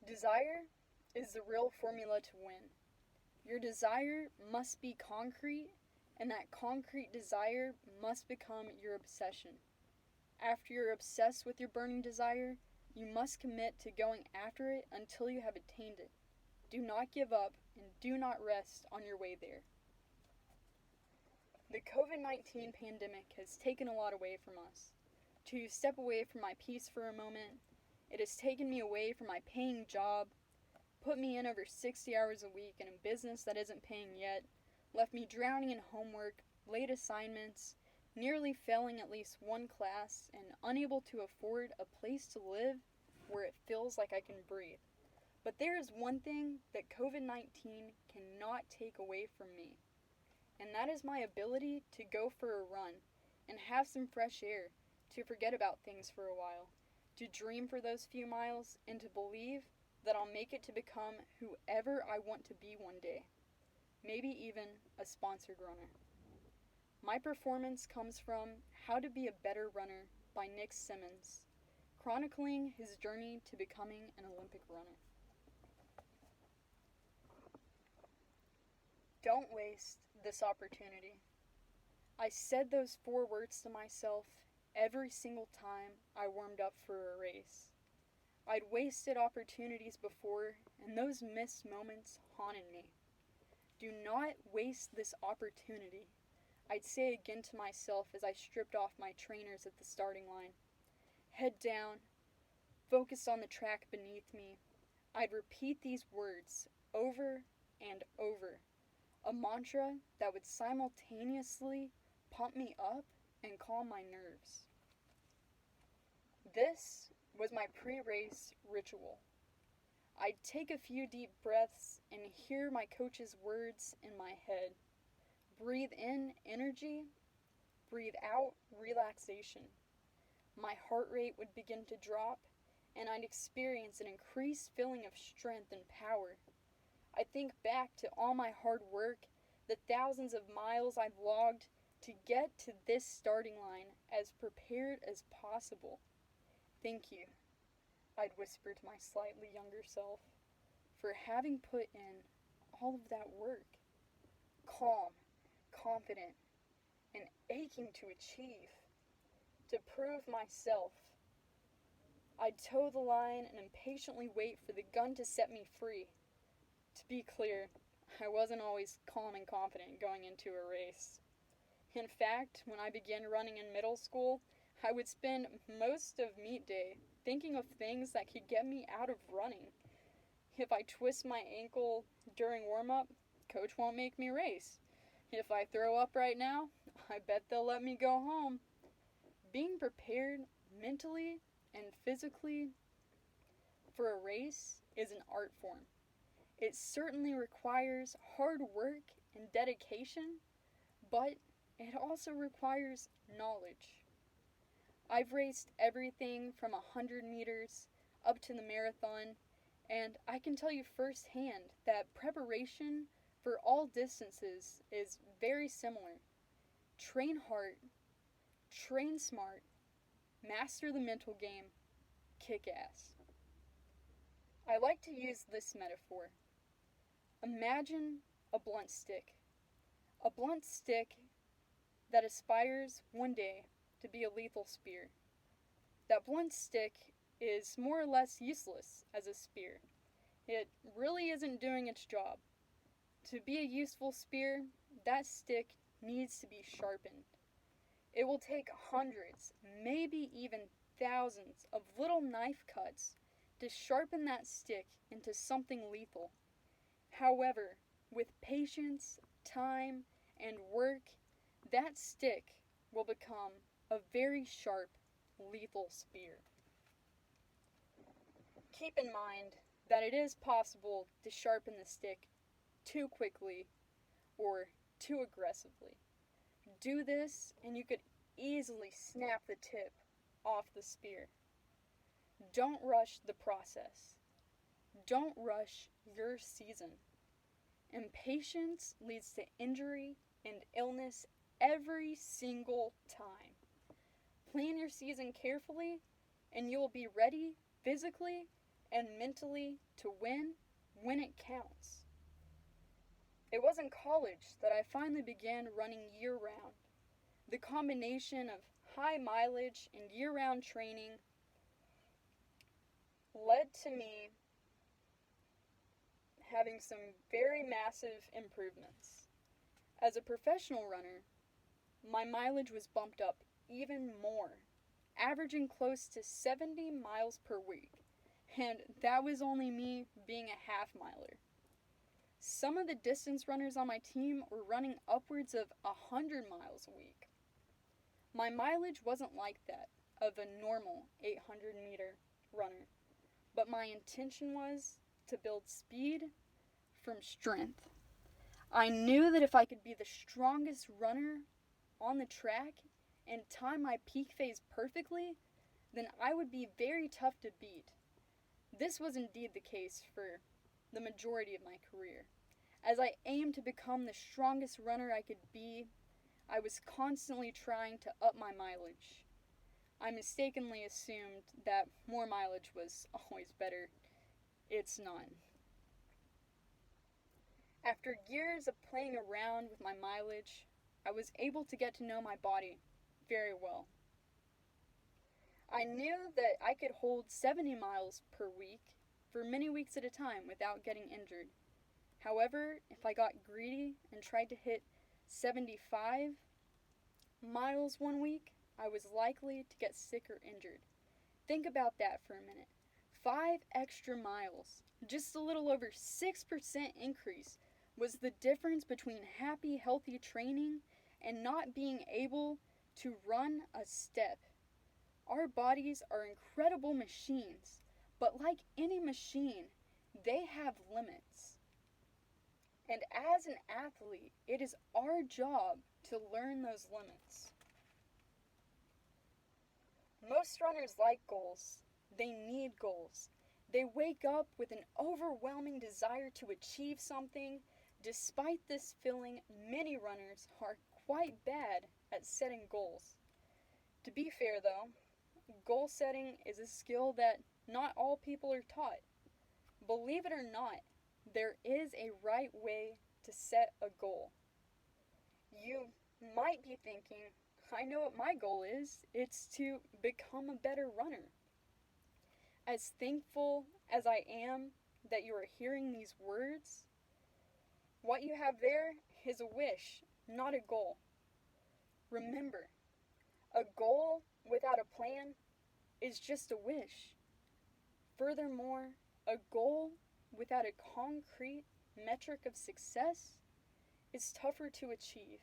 Desire is the real formula to win. Your desire must be concrete, and that concrete desire must become your obsession. After you're obsessed with your burning desire, you must commit to going after it until you have attained it. Do not give up and do not rest on your way there. The COVID-19 pandemic has taken a lot away from us. To step away from my peace for a moment, it has taken me away from my paying job, put me in over 60 hours a week in a business that isn't paying yet, left me drowning in homework, late assignments, nearly failing at least one class, and unable to afford a place to live where it feels like I can breathe. But there is one thing that COVID-19 cannot take away from me, and that is my ability to go for a run and have some fresh air, to forget about things for a while, to dream for those few miles, and to believe that I'll make it to become whoever I want to be one day, maybe even a sponsored runner. My performance comes from How to Be a Better Runner by Nick Symmonds, chronicling his journey to becoming an Olympic runner. Don't waste this opportunity. I said those 4 words to myself every single time I warmed up for a race. I'd wasted opportunities before, and those missed moments haunted me. Do not waste this opportunity, I'd say again to myself as I stripped off my trainers at the starting line. Head down, focused on the track beneath me. I'd repeat these words over and over, a mantra that would simultaneously pump me up and calm my nerves. This was my pre-race ritual. I'd take a few deep breaths and hear my coach's words in my head. Breathe in energy, breathe out relaxation. My heart rate would begin to drop, and I'd experience an increased feeling of strength and power. I think back to all my hard work, the thousands of miles I've logged to get to this starting line as prepared as possible. Thank you, I'd whisper to my slightly younger self, for having put in all of that work. Calm, confident, and aching to achieve. To prove myself, I'd toe the line and impatiently wait for the gun to set me free. To be clear, I wasn't always calm and confident going into a race. In fact, when I began running in middle school, I would spend most of meet day thinking of things that could get me out of running. If I twist my ankle during warm-up, coach won't make me race. If I throw up right now, I bet they'll let me go home. Being prepared mentally and physically for a race is an art form. It certainly requires hard work and dedication, but it also requires knowledge. I've raced everything from 100 meters up to the marathon, and I can tell you firsthand that preparation for all distances is very similar. Train hard, train smart, master the mental game, kick ass. I like to use this metaphor. Imagine a blunt stick. A blunt stick that aspires one day to be a lethal spear. That blunt stick is more or less useless as a spear. It really isn't doing its job. To be a useful spear, that stick needs to be sharpened. It will take hundreds, maybe even thousands of little knife cuts to sharpen that stick into something lethal. However, with patience, time, and work, that stick will become a very sharp, lethal spear. Keep in mind that it is possible to sharpen the stick too quickly or too aggressively. Do this and you could easily snap the tip off the spear. Don't rush the process. Don't rush your season. Impatience leads to injury and illness every single time. Plan your season carefully, and you will be ready physically and mentally to win when it counts. It was in college that I finally began running year round. The combination of high mileage and year round training led to me having some very massive improvements. As a professional runner, my mileage was bumped up even more, averaging close to 70 miles per week, and that was only me being a half miler. Some of the distance runners on my team were running upwards of 100 miles a week. My mileage wasn't like that of a normal 800-meter runner, but my intention was to build speed from strength. I knew that if I could be the strongest runner on the track and time my peak phase perfectly, then I would be very tough to beat. This was indeed the case for the majority of my career. As I aimed to become the strongest runner I could be, I was constantly trying to up my mileage. I mistakenly assumed that more mileage was always better. It's not. After years of playing around with my mileage, I was able to get to know my body very well. I knew that I could hold 70 miles per week for many weeks at a time without getting injured. However, if I got greedy and tried to hit 75 miles one week, I was likely to get sick or injured. Think about that for a minute. 5 extra miles, just a little over 6% increase, was the difference between happy, healthy training and not being able to run a step. Our bodies are incredible machines, but like any machine, they have limits. And as an athlete, it is our job to learn those limits. Most runners like goals. They need goals. They wake up with an overwhelming desire to achieve something. Despite this feeling, many runners are quite bad at setting goals. To be fair though, goal setting is a skill that not all people are taught. Believe it or not, there is a right way to set a goal. You might be thinking, I know what my goal is. It's to become a better runner. As thankful as I am that you are hearing these words, what you have there is a wish, not a goal. Remember, a goal without a plan is just a wish. Furthermore, a goal without a concrete metric of success is tougher to achieve.